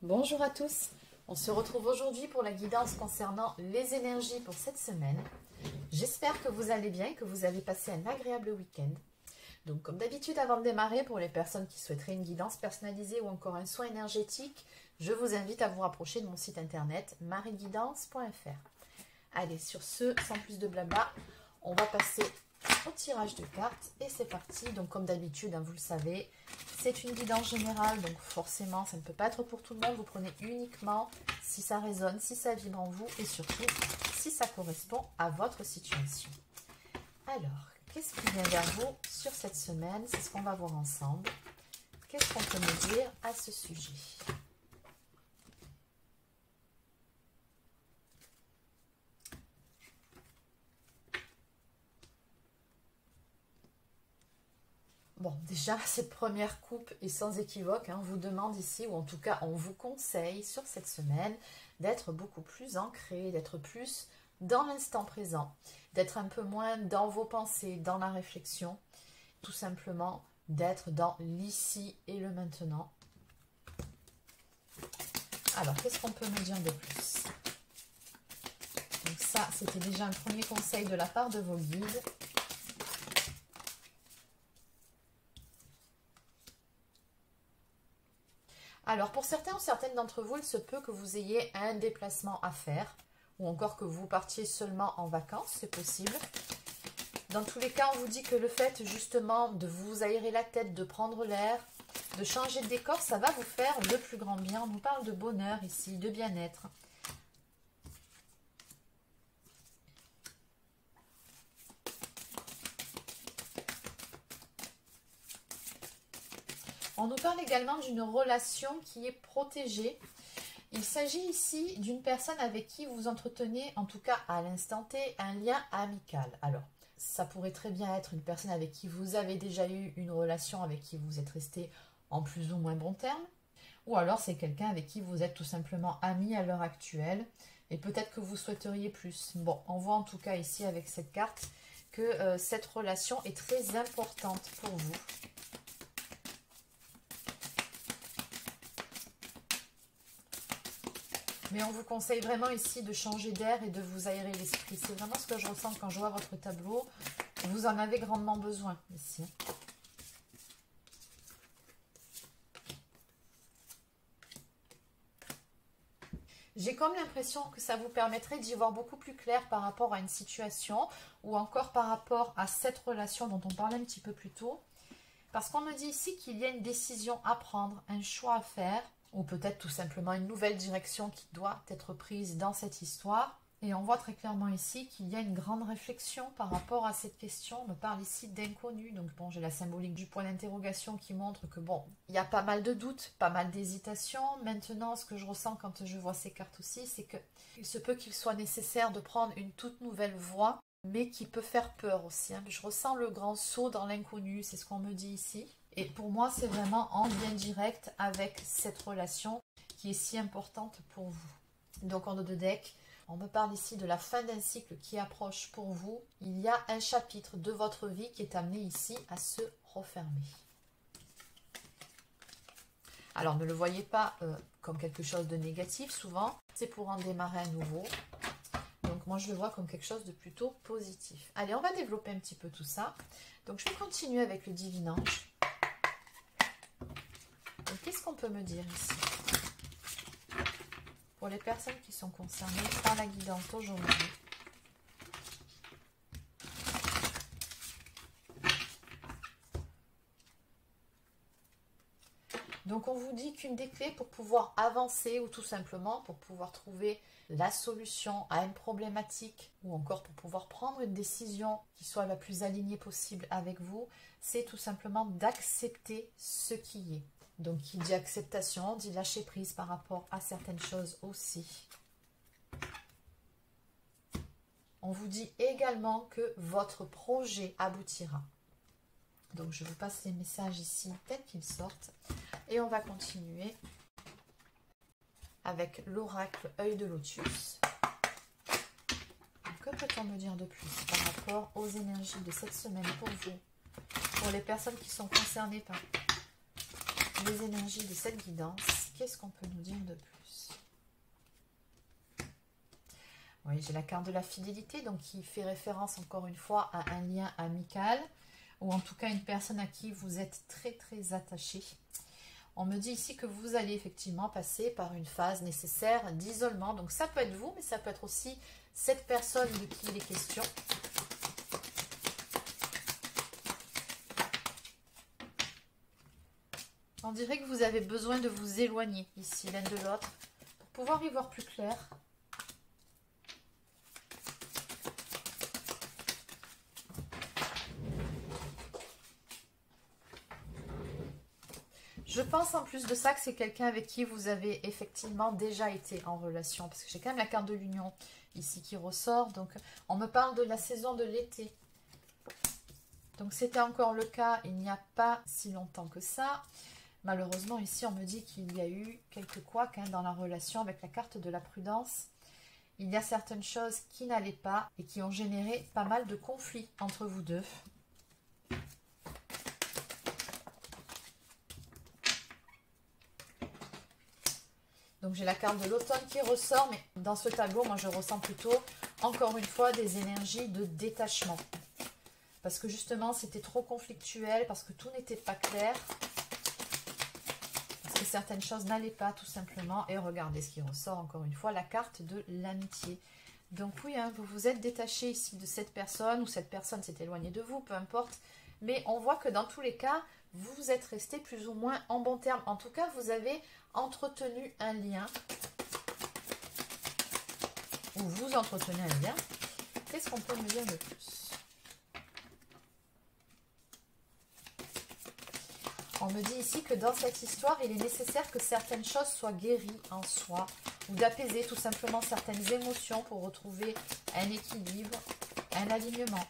Bonjour à tous, on se retrouve aujourd'hui pour la guidance concernant les énergies pour cette semaine. J'espère que vous allez bien et que vous avez passé un agréable week-end. Donc comme d'habitude, avant de démarrer, pour les personnes qui souhaiteraient une guidance personnalisée ou encore un soin énergétique, je vous invite à vous rapprocher de mon site internet marieguidance.fr. Allez, sur ce, sans plus de blabla, on va passer au tirage de cartes et c'est parti. Donc comme d'habitude, vous le savez, c'est une guidance générale, donc forcément ça ne peut pas être pour tout le monde. Vous prenez uniquement si ça résonne, si ça vibre en vous et surtout si ça correspond à votre situation. Alors, qu'est-ce qui vient vers vous sur cette semaine? C'est ce qu'on va voir ensemble. Qu'est-ce qu'on peut me dire à ce sujet? Bon, déjà, cette première coupe est sans équivoque. On vous demande ici, ou en tout cas, on vous conseille sur cette semaine d'être beaucoup plus ancré, d'être plus dans l'instant présent, d'être un peu moins dans vos pensées, dans la réflexion, tout simplement d'être dans l'ici et le maintenant. Alors, qu'est-ce qu'on peut me dire de plus? Donc ça, c'était déjà un premier conseil de la part de vos guides. Alors, pour certains ou certaines d'entre vous, il se peut que vous ayez un déplacement à faire ou encore que vous partiez seulement en vacances, c'est possible. Dans tous les cas, on vous dit que le fait justement de vous aérer la tête, de prendre l'air, de changer de décor, ça va vous faire le plus grand bien. On nous parle de bonheur ici, de bien-être. On nous parle également d'une relation qui est protégée. Il s'agit ici d'une personne avec qui vous entretenez, en tout cas à l'instant T, un lien amical. Alors, ça pourrait très bien être une personne avec qui vous avez déjà eu une relation, avec qui vous êtes resté en plus ou moins bon terme. Ou alors c'est quelqu'un avec qui vous êtes tout simplement amis à l'heure actuelle. Et peut-être que vous souhaiteriez plus. Bon, on voit en tout cas ici avec cette carte que cette relation est très importante pour vous. Mais on vous conseille vraiment ici de changer d'air et de vous aérer l'esprit. C'est vraiment ce que je ressens quand je vois votre tableau. Vous en avez grandement besoin ici. J'ai comme l'impression que ça vous permettrait d'y voir beaucoup plus clair par rapport à une situation ou encore par rapport à cette relation dont on parlait un petit peu plus tôt. Parce qu'on me dit ici qu'il y a une décision à prendre, un choix à faire, ou peut-être tout simplement une nouvelle direction qui doit être prise dans cette histoire. Et on voit très clairement ici qu'il y a une grande réflexion par rapport à cette question. On me parle ici d'inconnu. Donc bon, j'ai la symbolique du point d'interrogation qui montre que bon, il y a pas mal de doutes, pas mal d'hésitations. Maintenant, ce que je ressens quand je vois ces cartes aussi, c'est que il se peut qu'il soit nécessaire de prendre une toute nouvelle voie, mais qui peut faire peur aussi. Je ressens le grand saut dans l'inconnu, c'est ce qu'on me dit ici. Et pour moi, c'est vraiment en lien direct avec cette relation qui est si importante pour vous. Donc en dos de deck, on me parle ici de la fin d'un cycle qui approche pour vous. Il y a un chapitre de votre vie qui est amené ici à se refermer. Alors ne le voyez pas comme quelque chose de négatif, souvent c'est pour en démarrer un nouveau. Donc moi je le vois comme quelque chose de plutôt positif. Allez, on va développer un petit peu tout ça. Donc je vais continuer avec le Divin Ange. Qu'est-ce qu'on peut me dire ici pour les personnes qui sont concernées par la guidance aujourd'hui? Donc on vous dit qu'une des clés pour pouvoir avancer ou tout simplement pour pouvoir trouver la solution à une problématique ou encore pour pouvoir prendre une décision qui soit la plus alignée possible avec vous, c'est tout simplement d'accepter ce qui est. Donc qui dit acceptation, dit lâcher prise par rapport à certaines choses aussi. On vous dit également que votre projet aboutira. Donc je vous passe les messages ici tels qu'ils sortent. Et on va continuer avec l'oracle œil de lotus. Que peut-on me dire de plus par rapport aux énergies de cette semaine pour vous, pour les personnes qui sont concernées par les énergies de cette guidance? Qu'est-ce qu'on peut nous dire de plus? Oui, j'ai la carte de la fidélité, donc qui fait référence encore une fois à un lien amical, ou en tout cas une personne à qui vous êtes très très attaché. On me dit ici que vous allez effectivement passer par une phase nécessaire d'isolement. Donc ça peut être vous, mais ça peut être aussi cette personne de qui il est question. On dirait que vous avez besoin de vous éloigner ici l'un de l'autre pour pouvoir y voir plus clair. Je pense en plus de ça que c'est quelqu'un avec qui vous avez effectivement déjà été en relation. Parce que j'ai quand même la carte de l'union ici qui ressort. Donc on me parle de la saison de l'été. Donc c'était encore le cas il n'y a pas si longtemps que ça. Malheureusement ici on me dit qu'il y a eu quelques couacs dans la relation avec la carte de la prudence. Il y a certaines choses qui n'allaient pas et qui ont généré pas mal de conflits entre vous deux. Donc j'ai la carte de l'automne qui ressort, mais dans ce tableau, moi je ressens plutôt, encore une fois, des énergies de détachement. Parce que justement, c'était trop conflictuel, parce que tout n'était pas clair. Parce que certaines choses n'allaient pas, tout simplement. Et regardez ce qui ressort, encore une fois, la carte de l'amitié. Donc oui, hein, vous vous êtes détaché ici de cette personne, ou cette personne s'est éloignée de vous, peu importe. Mais on voit que dans tous les cas, vous êtes resté plus ou moins en bon terme. En tout cas, vous avez entretenu un lien. Ou vous entretenez un lien. Qu'est-ce qu'on peut me dire de plus? On me dit ici que dans cette histoire, il est nécessaire que certaines choses soient guéries en soi. Ou d'apaiser tout simplement certaines émotions pour retrouver un équilibre, un alignement.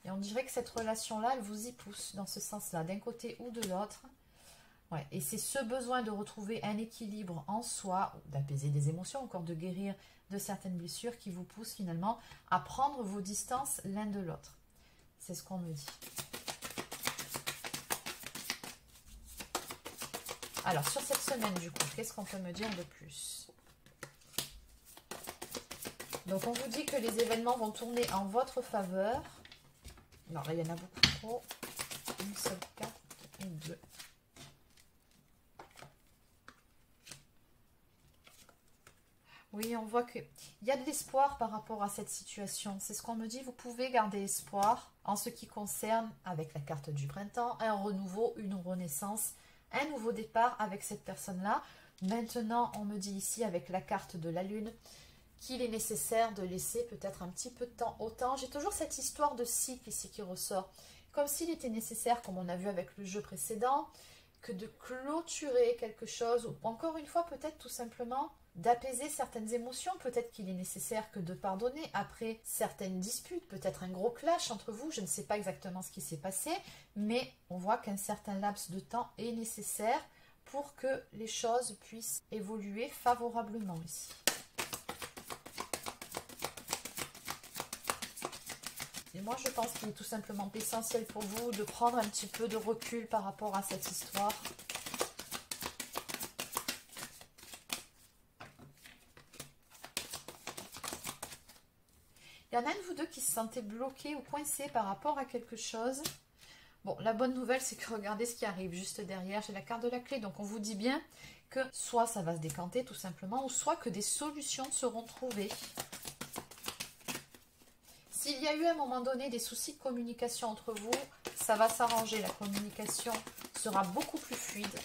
Et on dirait que cette relation-là, elle vous y pousse dans ce sens-là, d'un côté ou de l'autre. Ouais. Et c'est ce besoin de retrouver un équilibre en soi, d'apaiser des émotions, encore de guérir de certaines blessures qui vous pousse finalement à prendre vos distances l'un de l'autre. C'est ce qu'on me dit. Alors, sur cette semaine, du coup, qu'est-ce qu'on peut me dire de plus? Donc, on vous dit que les événements vont tourner en votre faveur. Non, là, il y en a beaucoup trop. Une seule carte et deux. Oui, on voit qu'il y a de l'espoir par rapport à cette situation. C'est ce qu'on me dit. Vous pouvez garder espoir en ce qui concerne, avec la carte du printemps, un renouveau, une renaissance, un nouveau départ avec cette personne-là. Maintenant, on me dit ici, avec la carte de la lune, qu'il est nécessaire de laisser peut-être un petit peu de temps au temps. J'ai toujours cette histoire de cycle ici qui ressort. Comme s'il était nécessaire, comme on a vu avec le jeu précédent, que de clôturer quelque chose, ou encore une fois peut-être tout simplement d'apaiser certaines émotions. Peut-être qu'il est nécessaire que de pardonner après certaines disputes, peut-être un gros clash entre vous, je ne sais pas exactement ce qui s'est passé, mais on voit qu'un certain laps de temps est nécessaire pour que les choses puissent évoluer favorablement ici. Et moi, je pense qu'il est tout simplement essentiel pour vous de prendre un petit peu de recul par rapport à cette histoire. Il y en a un de vous deux qui se sentait bloqué ou coincé par rapport à quelque chose. Bon, la bonne nouvelle, c'est que regardez ce qui arrive juste derrière. J'ai la carte de la clé, donc on vous dit bien que soit ça va se décanter tout simplement, ou soit que des solutions seront trouvées. S'il y a eu à un moment donné des soucis de communication entre vous, ça va s'arranger. La communication sera beaucoup plus fluide.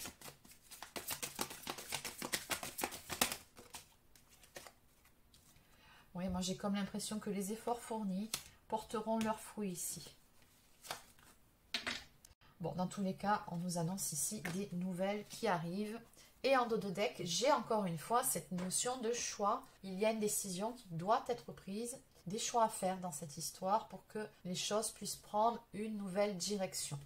Oui, moi j'ai comme l'impression que les efforts fournis porteront leurs fruits ici. Bon, dans tous les cas, on nous annonce ici des nouvelles qui arrivent. Et en dos de deck, j'ai encore une fois cette notion de choix. Il y a une décision qui doit être prise, des choix à faire dans cette histoire pour que les choses puissent prendre une nouvelle direction.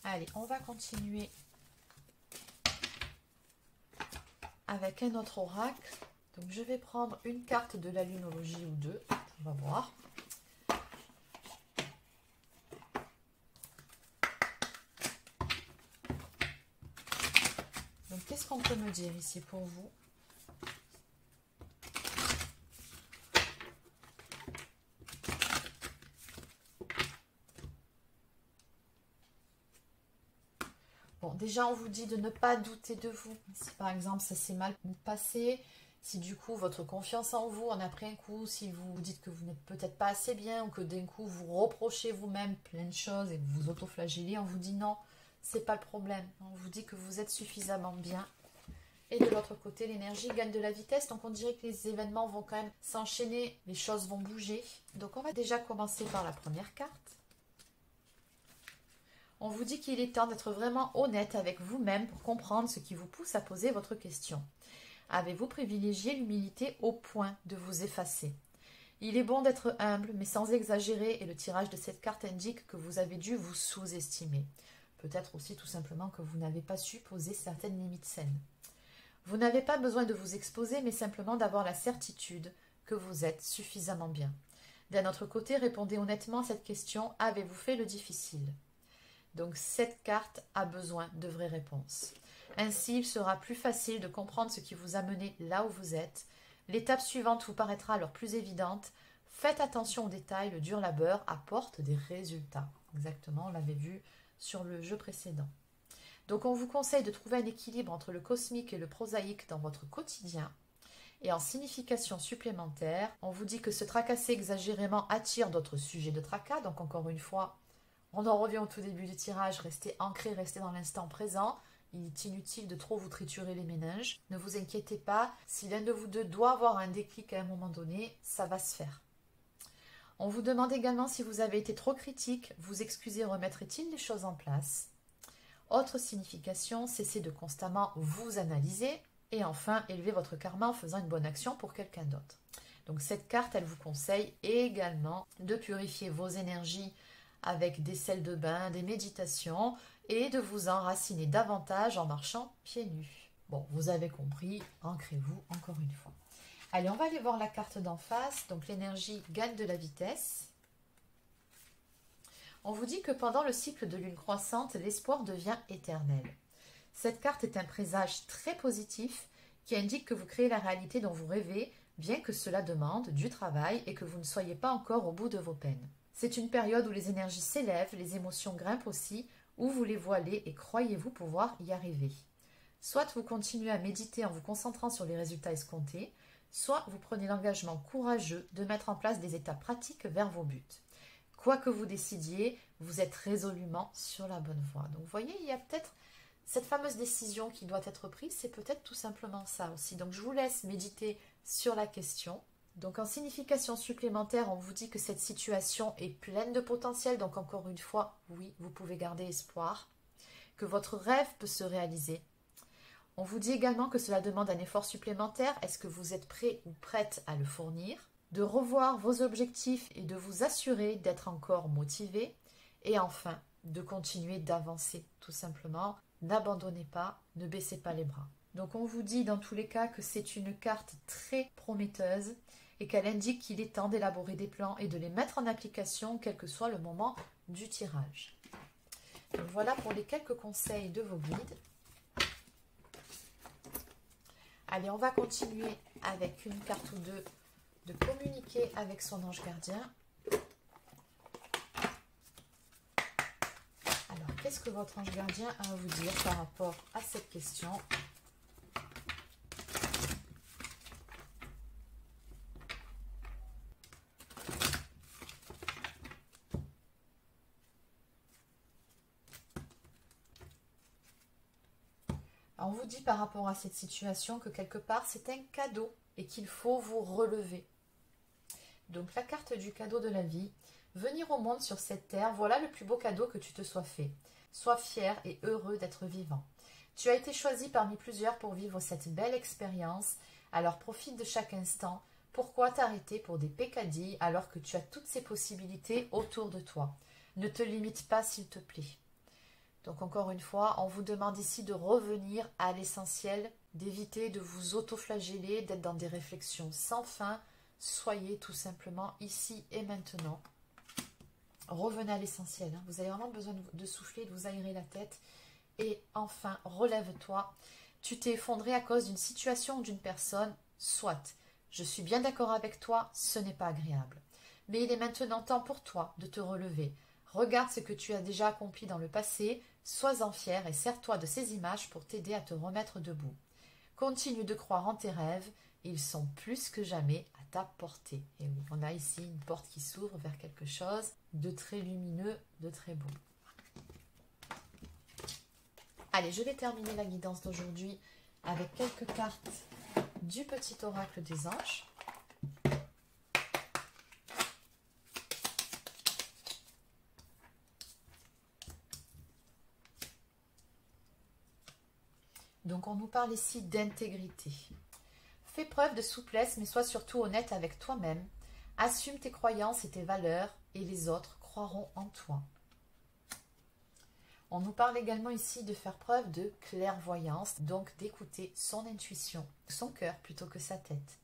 Allez, on va continuer avec un autre oracle. Donc je vais prendre une carte de la lunologie ou deux, on va voir. qu'on peut me dire ici pour vous? Bon, déjà, on vous dit de ne pas douter de vous. Si par exemple, ça s'est mal passé, si du coup, votre confiance en vous en a pris un coup, si vous vous dites que vous n'êtes peut-être pas assez bien ou que d'un coup, vous reprochez vous-même plein de choses et que vous auto-flagellez, on vous dit non, c'est pas le problème. On vous dit que vous êtes suffisamment bien. Et de l'autre côté, l'énergie gagne de la vitesse. Donc, on dirait que les événements vont quand même s'enchaîner, les choses vont bouger. Donc, on va déjà commencer par la première carte. On vous dit qu'il est temps d'être vraiment honnête avec vous-même pour comprendre ce qui vous pousse à poser votre question. Avez-vous privilégié l'humilité au point de vous effacer? Il est bon d'être humble, mais sans exagérer, et le tirage de cette carte indique que vous avez dû vous sous-estimer. Peut-être aussi tout simplement que vous n'avez pas su poser certaines limites saines. Vous n'avez pas besoin de vous exposer, mais simplement d'avoir la certitude que vous êtes suffisamment bien. D'un autre côté, répondez honnêtement à cette question, avez-vous fait le difficile? Donc cette carte a besoin de vraies réponses. Ainsi, il sera plus facile de comprendre ce qui vous a mené là où vous êtes. L'étape suivante vous paraîtra alors plus évidente. Faites attention aux détails, le dur labeur apporte des résultats. Exactement, on l'avait vu sur le jeu précédent. Donc on vous conseille de trouver un équilibre entre le cosmique et le prosaïque dans votre quotidien. Et en signification supplémentaire, on vous dit que se tracasser exagérément attire d'autres sujets de tracas. Donc encore une fois, on en revient au tout début du tirage, restez ancré, restez dans l'instant présent. Il est inutile de trop vous triturer les méninges. Ne vous inquiétez pas, si l'un de vous deux doit avoir un déclic à un moment donné, ça va se faire. On vous demande également si vous avez été trop critique, vous excusez, remettrait-il les choses en place? Autre signification, cessez de constamment vous analyser. Et enfin, élevez votre karma en faisant une bonne action pour quelqu'un d'autre. Donc cette carte, elle vous conseille également de purifier vos énergies avec des sels de bain, des méditations et de vous enraciner davantage en marchant pieds nus. Bon, vous avez compris, ancrez-vous encore une fois. Allez, on va aller voir la carte d'en face. Donc l'énergie gagne de la vitesse. On vous dit que pendant le cycle de lune croissante, l'espoir devient éternel. Cette carte est un présage très positif qui indique que vous créez la réalité dont vous rêvez, bien que cela demande du travail et que vous ne soyez pas encore au bout de vos peines. C'est une période où les énergies s'élèvent, les émotions grimpent aussi, où vous les voilez et croyez-vous pouvoir y arriver. Soit vous continuez à méditer en vous concentrant sur les résultats escomptés, soit vous prenez l'engagement courageux de mettre en place des étapes pratiques vers vos buts. Quoi que vous décidiez, vous êtes résolument sur la bonne voie. Donc vous voyez, il y a peut-être cette fameuse décision qui doit être prise, c'est peut-être tout simplement ça aussi. Donc je vous laisse méditer sur la question. Donc en signification supplémentaire, on vous dit que cette situation est pleine de potentiel. Donc encore une fois, oui, vous pouvez garder espoir, que votre rêve peut se réaliser. On vous dit également que cela demande un effort supplémentaire. Est-ce que vous êtes prêt ou prête à le fournir? De revoir vos objectifs et de vous assurer d'être encore motivé. Et enfin, de continuer d'avancer, tout simplement. N'abandonnez pas, ne baissez pas les bras. Donc on vous dit dans tous les cas que c'est une carte très prometteuse et qu'elle indique qu'il est temps d'élaborer des plans et de les mettre en application quel que soit le moment du tirage. Donc voilà pour les quelques conseils de vos guides. Allez, on va continuer avec une carte ou deux de communiquer avec son ange gardien. Alors, qu'est-ce que votre ange gardien a à vous dire par rapport à cette question ? On vous dit par rapport à cette situation que quelque part c'est un cadeau et qu'il faut vous relever. Donc la carte du cadeau de la vie, venir au monde sur cette terre, voilà le plus beau cadeau que tu te sois fait. Sois fier et heureux d'être vivant. Tu as été choisi parmi plusieurs pour vivre cette belle expérience, alors profite de chaque instant. Pourquoi t'arrêter pour des peccadilles alors que tu as toutes ces possibilités autour de toi? Ne te limite pas s'il te plaît. Donc encore une fois, on vous demande ici de revenir à l'essentiel, d'éviter de vous auto-flageller, d'être dans des réflexions sans fin. Soyez tout simplement ici et maintenant. Revenez à l'essentiel. Vous avez vraiment besoin de souffler, de vous aérer la tête. Et enfin, relève-toi. Tu t'es effondré à cause d'une situation ou d'une personne, soit. Je suis bien d'accord avec toi, ce n'est pas agréable. Mais il est maintenant temps pour toi de te relever. Regarde ce que tu as déjà accompli dans le passé, sois-en fier et sers-toi de ces images pour t'aider à te remettre debout. Continue de croire en tes rêves, ils sont plus que jamais à ta portée. Et oui, on a ici une porte qui s'ouvre vers quelque chose de très lumineux, de très beau. Allez, je vais terminer la guidance d'aujourd'hui avec quelques cartes du petit oracle des anges. Donc on nous parle ici d'intégrité. Fais preuve de souplesse, mais sois surtout honnête avec toi-même. Assume tes croyances et tes valeurs, et les autres croiront en toi. On nous parle également ici de faire preuve de clairvoyance, donc d'écouter son intuition, son cœur plutôt que sa tête.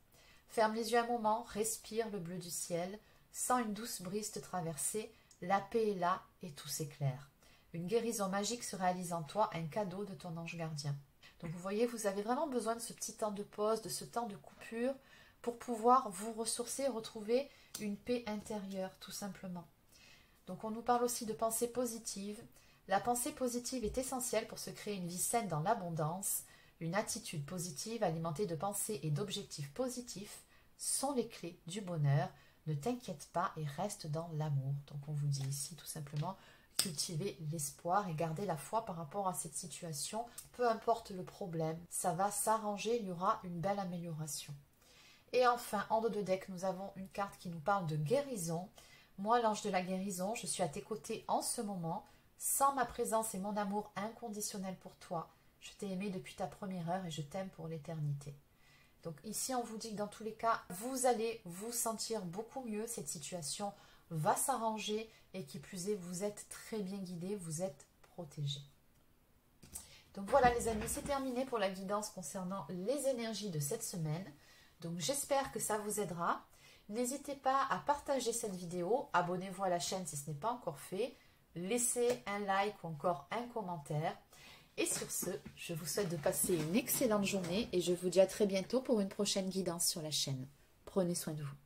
Ferme les yeux un moment, respire le bleu du ciel, sens une douce brise te traverser, la paix est là et tout s'éclaire. Une guérison magique se réalise en toi, un cadeau de ton ange gardien. Donc vous voyez, vous avez vraiment besoin de ce petit temps de pause, de ce temps de coupure pour pouvoir vous ressourcer, retrouver une paix intérieure tout simplement. Donc on nous parle aussi de pensée positive. La pensée positive est essentielle pour se créer une vie saine dans l'abondance. Une attitude positive alimentée de pensées et d'objectifs positifs sont les clés du bonheur. Ne t'inquiète pas et reste dans l'amour. Donc on vous dit ici tout simplement cultiver l'espoir et garder la foi par rapport à cette situation. Peu importe le problème, ça va s'arranger, il y aura une belle amélioration. Et enfin, en dos de deck, nous avons une carte qui nous parle de guérison. Moi, l'ange de la guérison, je suis à tes côtés en ce moment. Sans ma présence et mon amour inconditionnel pour toi, je t'ai aimé depuis ta première heure et je t'aime pour l'éternité. Donc ici, on vous dit que dans tous les cas, vous allez vous sentir beaucoup mieux. Cette situation va s'arranger et qui plus est, vous êtes très bien guidé, vous êtes protégé. Donc voilà les amis, c'est terminé pour la guidance concernant les énergies de cette semaine. Donc j'espère que ça vous aidera. N'hésitez pas à partager cette vidéo, abonnez-vous à la chaîne si ce n'est pas encore fait, laissez un like ou encore un commentaire. Et sur ce, je vous souhaite de passer une excellente journée et je vous dis à très bientôt pour une prochaine guidance sur la chaîne. Prenez soin de vous.